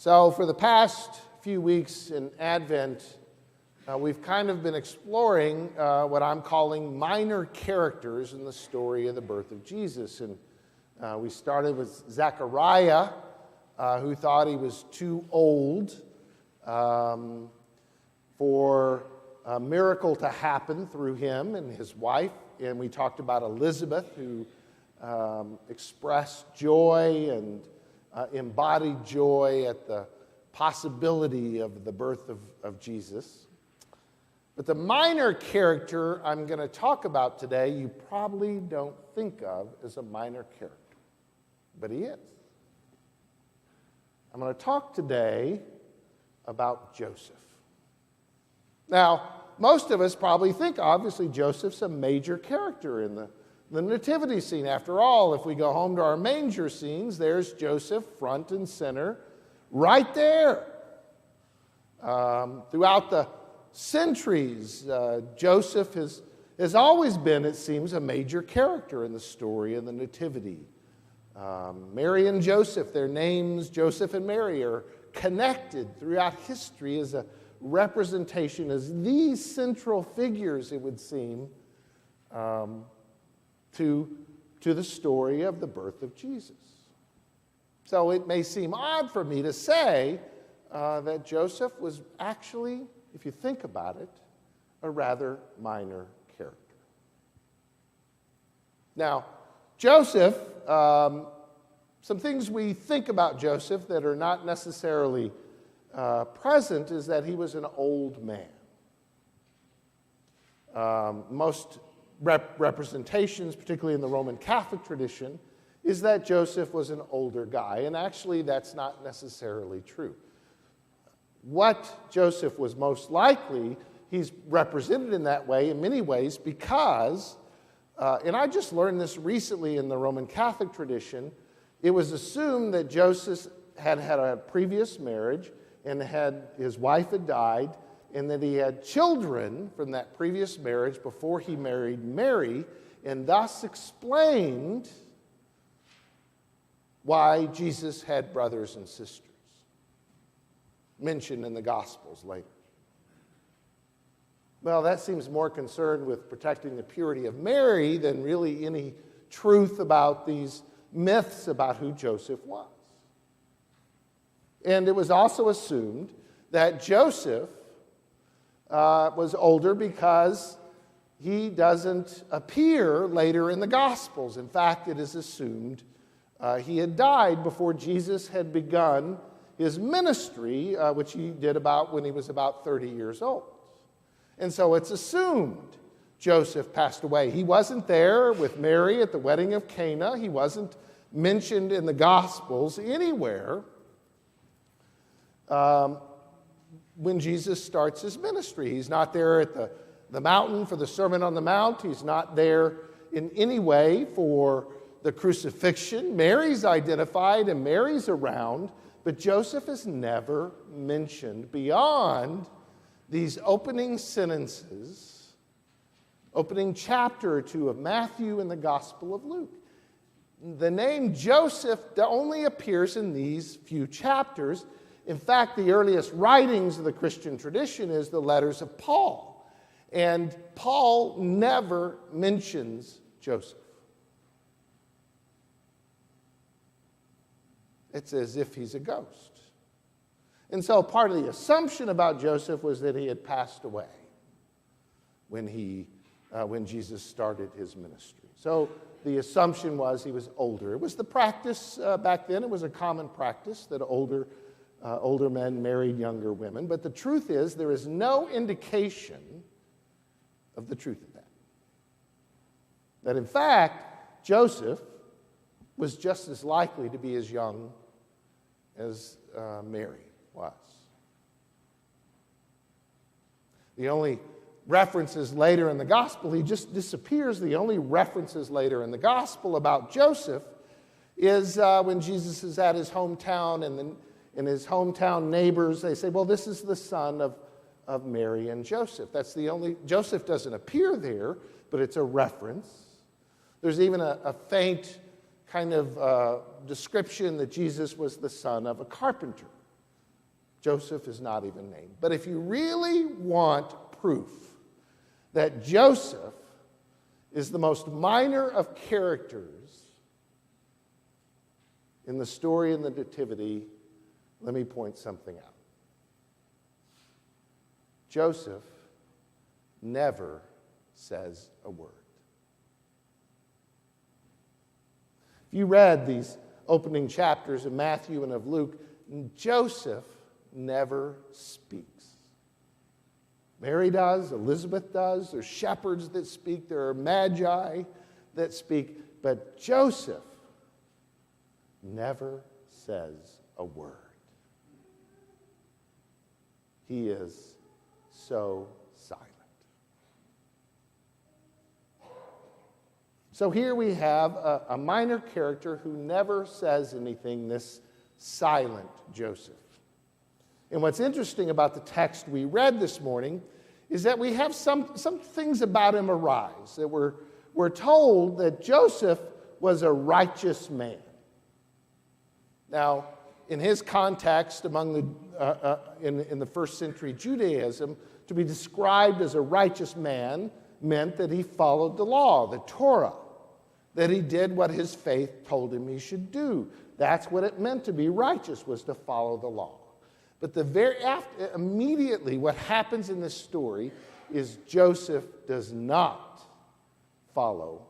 So for the past few weeks in Advent, we've kind of been exploring what I'm calling minor characters in the story of the birth of Jesus. And we started with Zechariah, who thought he was too old for a miracle to happen through him and his wife. And we talked about Elizabeth, who expressed joy and embodied joy at the possibility of the birth of Jesus. But the minor character I'm going to talk about today, you probably don't think of as a minor character, but he is. I'm going to talk today about Joseph. Now, most of us probably think, obviously, Joseph's a major character in the nativity scene. After all, if we go home to our manger scenes, there's Joseph front and center right there. Throughout the centuries, Joseph has always been, it seems, a major character in the story of the nativity. Mary and Joseph, their names, Joseph and Mary, are connected throughout history as a representation, as these central figures, it would seem, to the story of the birth of Jesus. So it may seem odd for me to say that Joseph was actually, if you think about it, a rather minor character. Now, Joseph, some things we think about Joseph that are not necessarily present is that he was an old man. Most representations, particularly in the Roman Catholic tradition, is that Joseph was an older guy, and actually that's not necessarily true. What Joseph was most likely, he's represented in that way in many ways because, and I just learned this recently in the Roman Catholic tradition, it was assumed that Joseph had had a previous marriage and his wife had died, and that he had children from that previous marriage before he married Mary, and thus explained why Jesus had brothers and sisters, mentioned in the Gospels later. Well, that seems more concerned with protecting the purity of Mary than really any truth about these myths about who Joseph was. And it was also assumed that Joseph was older because he doesn't appear later in the Gospels. In fact, it is assumed he had died before Jesus had begun his ministry, which he did when he was about 30 years old. And so it's assumed Joseph passed away. He wasn't there with Mary at the wedding of Cana. He wasn't mentioned in the Gospels anywhere when Jesus starts his ministry. He's not there at the mountain for the Sermon on the Mount. He's not there in any way for the crucifixion. Mary's identified and Mary's around, but Joseph is never mentioned beyond these opening sentences, opening chapter or two of Matthew and the Gospel of Luke. The name Joseph only appears in these few chapters. In fact, the earliest writings of the Christian tradition is the letters of Paul. And Paul never mentions Joseph. It's as if he's a ghost. And so part of the assumption about Joseph was that he had passed away when Jesus started his ministry. So the assumption was he was older. It was the practice back then. It was a common practice that older men married younger women. But the truth is, there is no indication of the truth of that. That in fact, Joseph was just as likely to be as young as Mary was. The only references later in the gospel, he just disappears. The only references later in the gospel about Joseph is when Jesus is at his hometown and his hometown neighbors, they say, well, this is the son of Mary and Joseph. That's the only, Joseph doesn't appear there, but it's a reference. There's even a faint kind of description that Jesus was the son of a carpenter. Joseph is not even named. But if you really want proof that Joseph is the most minor of characters in the story in the Nativity, let me point something out. Joseph never says a word. If you read these opening chapters of Matthew and of Luke, Joseph never speaks. Mary does, Elizabeth does, there's shepherds that speak, there are magi that speak, but Joseph never says a word. He is so silent. So here we have a minor character who never says anything, this silent Joseph. And what's interesting about the text we read this morning is that we have some things about him arise. That we're told that Joseph was a righteous man. Now, in his context among in the first century Judaism, to be described as a righteous man meant that he followed the law, the Torah, that he did what his faith told him he should do. That's what it meant to be righteous, was to follow the law. But immediately what happens in this story is Joseph does not follow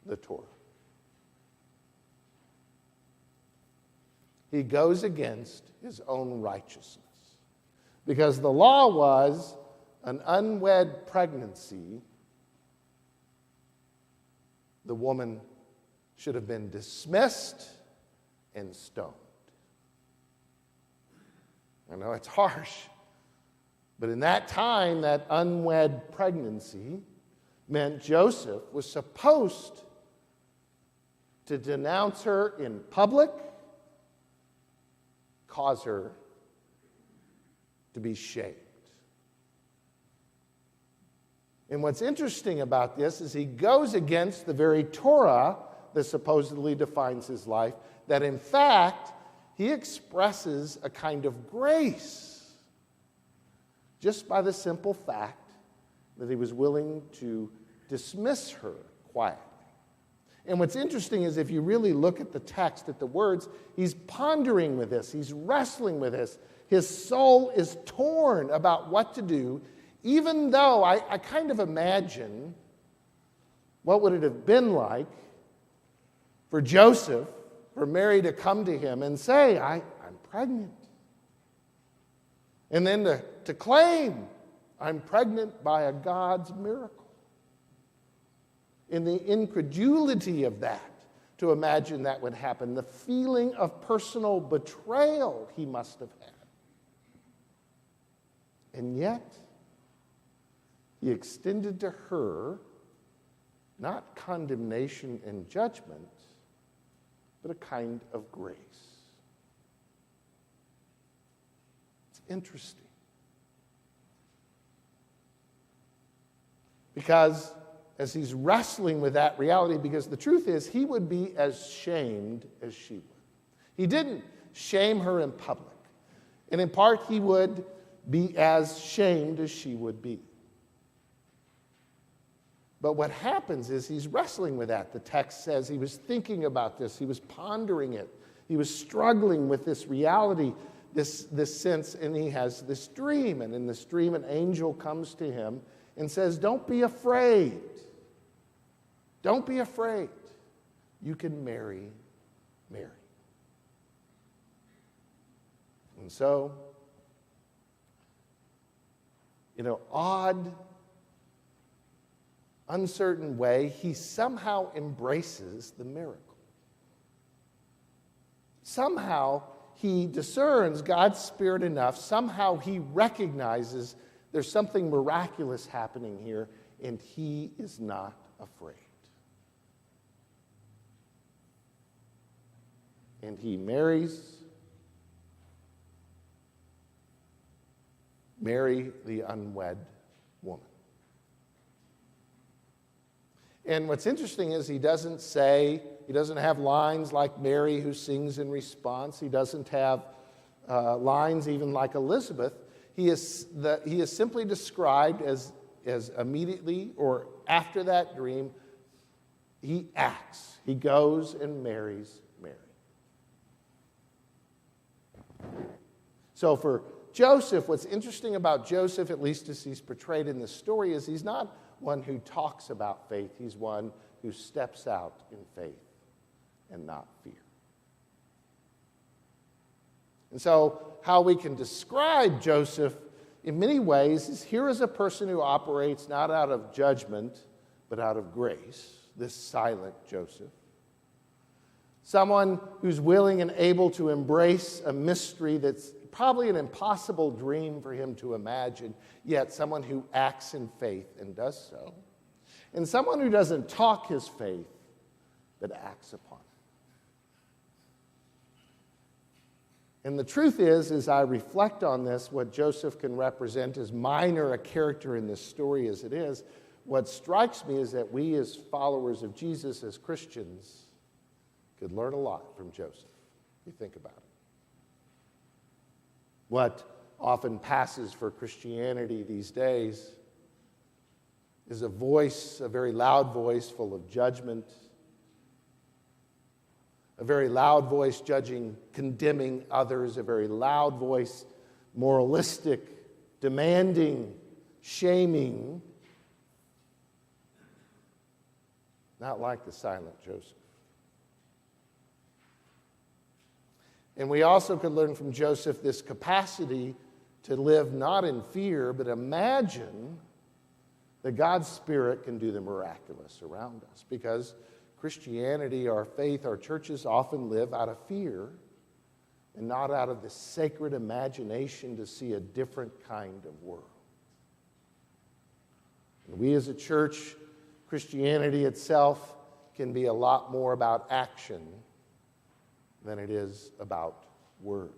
the Torah. He goes against his own righteousness. Because the law was an unwed pregnancy, the woman should have been dismissed and stoned. I know it's harsh, but in that time, that unwed pregnancy meant Joseph was supposed to denounce her in public, cause her to be shamed. And what's interesting about this is he goes against the very Torah that supposedly defines his life, that in fact, he expresses a kind of grace just by the simple fact that he was willing to dismiss her quietly. And what's interesting is if you really look at the text, at the words, he's pondering with this, he's wrestling with this. His soul is torn about what to do, even though I kind of imagine what would it have been like for Joseph, for Mary to come to him and say, I'm pregnant. And then to claim, I'm pregnant by a God's miracle. In the incredulity of that, to imagine that would happen, the feeling of personal betrayal he must have had. And yet, he extended to her not condemnation and judgment, but a kind of grace. It's interesting. Because as he's wrestling with that reality, because the truth is he would be as shamed as she would. He didn't shame her in public. And in part, he would be as shamed as she would be. But what happens is he's wrestling with that. The text says he was thinking about this. He was pondering it. He was struggling with this reality, this sense, and he has this dream. And in this dream, an angel comes to him and says, don't be afraid. Don't be afraid. You can marry Mary. And so, odd, uncertain way, he somehow embraces the miracle. Somehow he discerns God's Spirit enough, somehow he recognizes there's something miraculous happening here, and he is not afraid. And he marries Mary, the unwed woman. And what's interesting is he doesn't have lines like Mary who sings in response. He doesn't have lines, even like Elizabeth, he is simply described as immediately or after that dream, he acts. He goes and marries Mary. So for Joseph, what's interesting about Joseph, at least as he's portrayed in this story, is he's not one who talks about faith. He's one who steps out in faith and not fear. And so how we can describe Joseph in many ways is here is a person who operates not out of judgment, but out of grace, this silent Joseph. Someone who's willing and able to embrace a mystery that's probably an impossible dream for him to imagine, yet someone who acts in faith and does so. And someone who doesn't talk his faith, but acts upon it. And the truth is, as I reflect on this, what Joseph can represent, as minor a character in this story as it is, what strikes me is that we as followers of Jesus, as Christians, could learn a lot from Joseph, if you think about it. What often passes for Christianity these days is a voice, a very loud voice full of judgment, a very loud voice judging, condemning others, a very loud voice, moralistic, demanding, shaming, not like the silent Joseph. And we also could learn from Joseph this capacity to live not in fear, but imagine that God's Spirit can do the miraculous around us. Because Christianity, our faith, our churches often live out of fear and not out of the sacred imagination to see a different kind of world. And we as a church, Christianity itself can be a lot more about action than it is about words,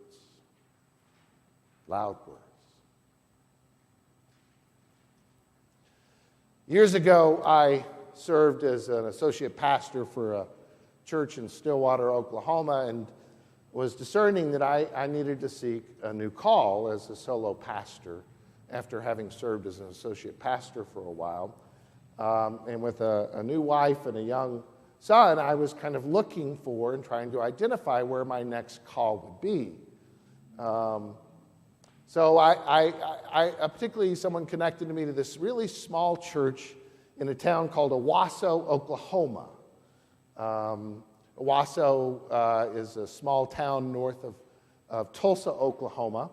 loud words. Years ago, I served as an associate pastor for a church in Stillwater, Oklahoma, and was discerning that I needed to seek a new call as a solo pastor after having served as an associate pastor for a while. And with a new wife and a young son, I was kind of looking for and trying to identify where my next call would be. So particularly someone connected me to this really small church in a town called Owasso, Oklahoma. Owasso is a small town north of Tulsa, Oklahoma.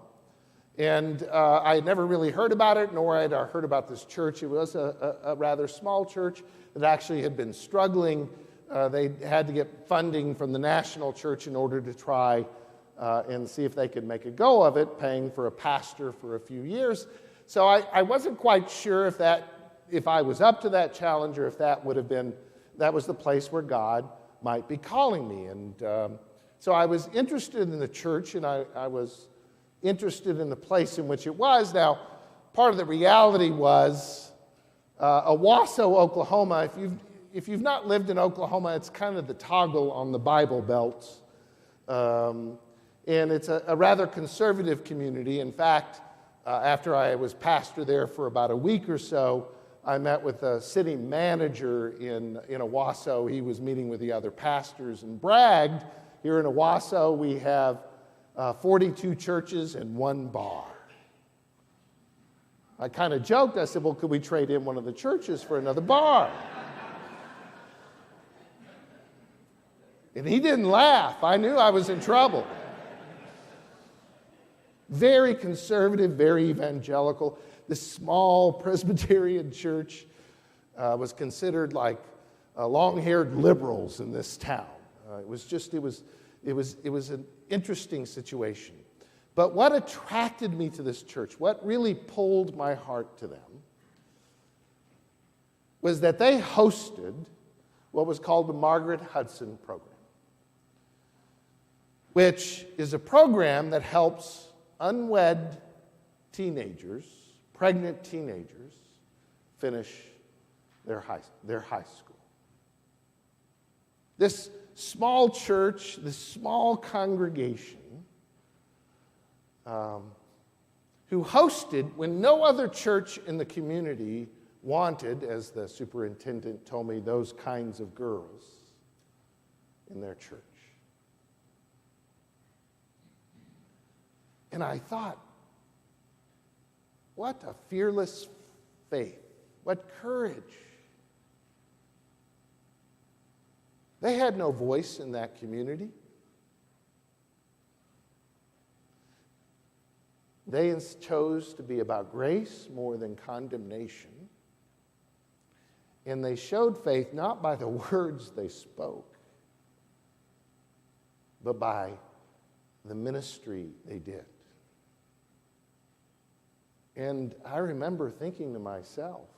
And I had never really heard about it, nor had I heard about this church. It was a rather small church that actually had been struggling. They had to get funding from the national church in order to try and see if they could make a go of it, paying for a pastor for a few years. So I wasn't quite sure if I was up to that challenge or if that was the place where God might be calling me. And so I was interested in the church, and I was interested in the place in which it was. Now, part of the reality was Owasso, Oklahoma. If you've not lived in Oklahoma, it's kind of the toggle on the Bible Belt. And it's a rather conservative community. In fact, after I was pastor there for about a week or so, I met with a city manager in Owasso. He was meeting with the other pastors and bragged, here in Owasso we have 42 churches and one bar. I kind of joked. I said, well, could we trade in one of the churches for another bar? And he didn't laugh. I knew I was in trouble. Very conservative, very evangelical. This small Presbyterian church was considered like long-haired liberals in this town. It was an interesting situation. But what attracted me to this church, what really pulled my heart to them, was that they hosted what was called the Margaret Hudson Program, which is a program that helps unwed teenagers, pregnant teenagers, finish their high school. This small church, this small congregation, who hosted when no other church in the community wanted, as the superintendent told me, those kinds of girls in their church. And I thought, what a fearless faith, what courage. They had no voice in that community. They chose to be about grace more than condemnation. And they showed faith not by the words they spoke, but by the ministry they did. And I remember thinking to myself,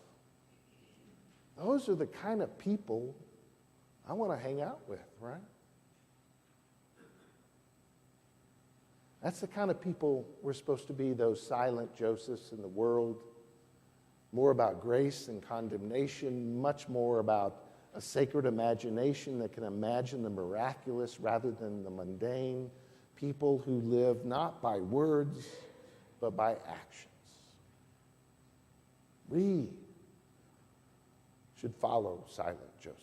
those are the kind of people I want to hang out with, right? That's the kind of people we're supposed to be, those silent Josephs in the world. More about grace than condemnation, much more about a sacred imagination that can imagine the miraculous rather than the mundane. People who live not by words, but by actions. We should follow silent Joseph.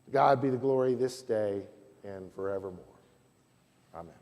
To God be the glory this day and forevermore. Amen.